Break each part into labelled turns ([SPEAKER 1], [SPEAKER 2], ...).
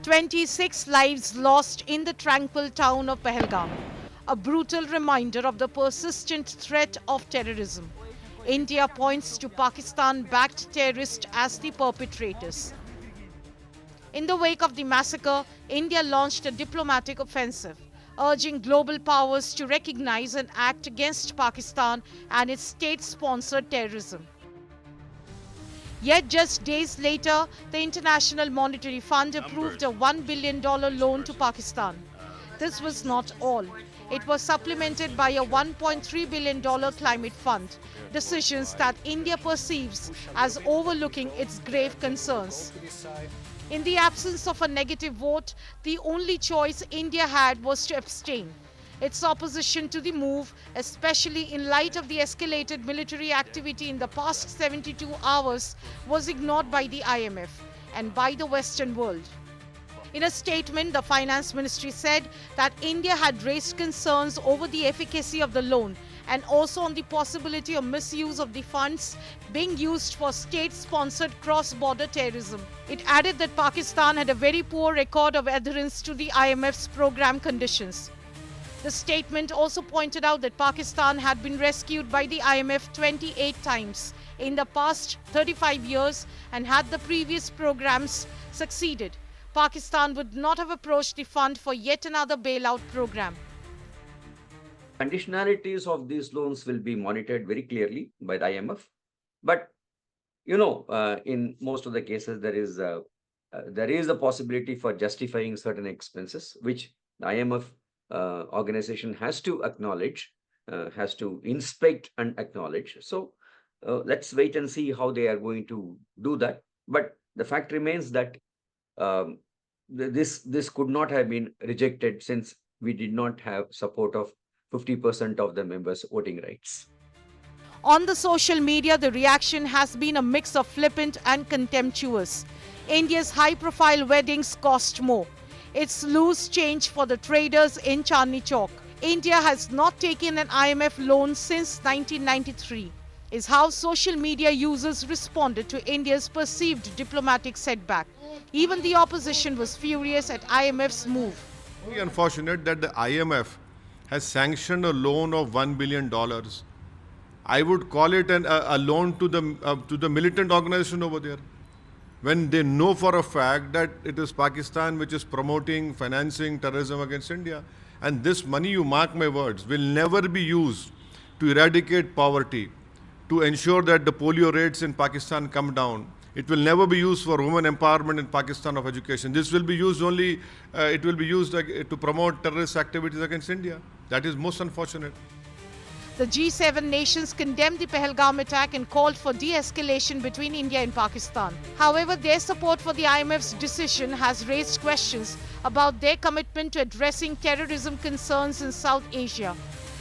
[SPEAKER 1] 26 lives lost in the tranquil town of Pahalgam, a brutal reminder of the persistent threat of terrorism. India points to Pakistan-backed terrorists as the perpetrators. In the wake of the massacre, India launched a diplomatic offensive, urging global powers to recognize and act against Pakistan and its state-sponsored terrorism. Yet just days later, the International Monetary Fund approved a $1 billion loan to Pakistan. This was not all. It was supplemented by a $1.3 billion climate fund, decisions that India perceives as overlooking its grave concerns. In the absence of a negative vote, the only choice India had was to abstain. Its opposition to the move, especially in light of the escalated military activity in the past 72 hours, was ignored by the IMF and by the Western world. In a statement, the Finance Ministry said that India had raised concerns over the efficacy of the loan and also on the possibility of misuse of the funds being used for state-sponsored cross-border terrorism. It added that Pakistan had a very poor record of adherence to the IMF's program conditions. The statement also pointed out that Pakistan had been rescued by the IMF 28 times in the past 35 years, and had the previous programs succeeded, Pakistan would not have approached the fund for yet another bailout program.
[SPEAKER 2] Conditionalities of these loans will be monitored very clearly by the IMF. But, in most of the cases, there is a possibility for justifying certain expenses, which the IMF organization has to acknowledge, has to inspect and acknowledge. So let's wait and see how they are going to do that. But the fact remains that this could not have been rejected, since we did not have support of 50% of the members' voting rights.
[SPEAKER 1] On the social media, the reaction has been a mix of flippant and contemptuous. India's high-profile weddings cost more. It's loose change for the traders in Chandni Chowk. India has not taken an IMF loan since 1993, is how social media users responded to India's perceived diplomatic setback. Even the opposition was furious at IMF's move.
[SPEAKER 3] Very unfortunate that the IMF has sanctioned a loan of $1 billion. I would call it a loan to the militant organization over there, when they know for a fact that it is Pakistan which is promoting, financing terrorism against India. And this money, you mark my words, will never be used to eradicate poverty, to ensure that the polio rates in Pakistan come down. It will never be used for women empowerment in Pakistan of education. This will be used only, it will be used to promote terrorist activities against India. That is most unfortunate.
[SPEAKER 1] The G7 nations condemned the Pahalgam attack and called for de-escalation between India and Pakistan. However, their support for the IMF's decision has raised questions about their commitment to addressing terrorism concerns in South Asia.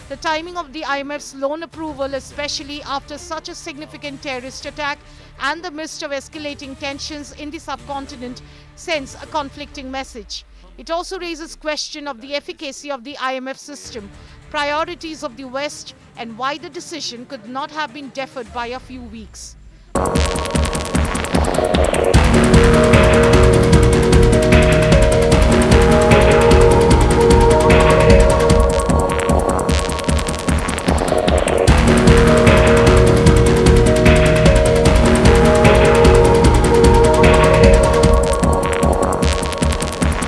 [SPEAKER 1] The timing of the IMF's loan approval, especially after such a significant terrorist attack and the midst of escalating tensions in the subcontinent, sends a conflicting message. It also raises question of the efficacy of the IMF system, priorities of the West, and why the decision could not have been deferred by a few weeks.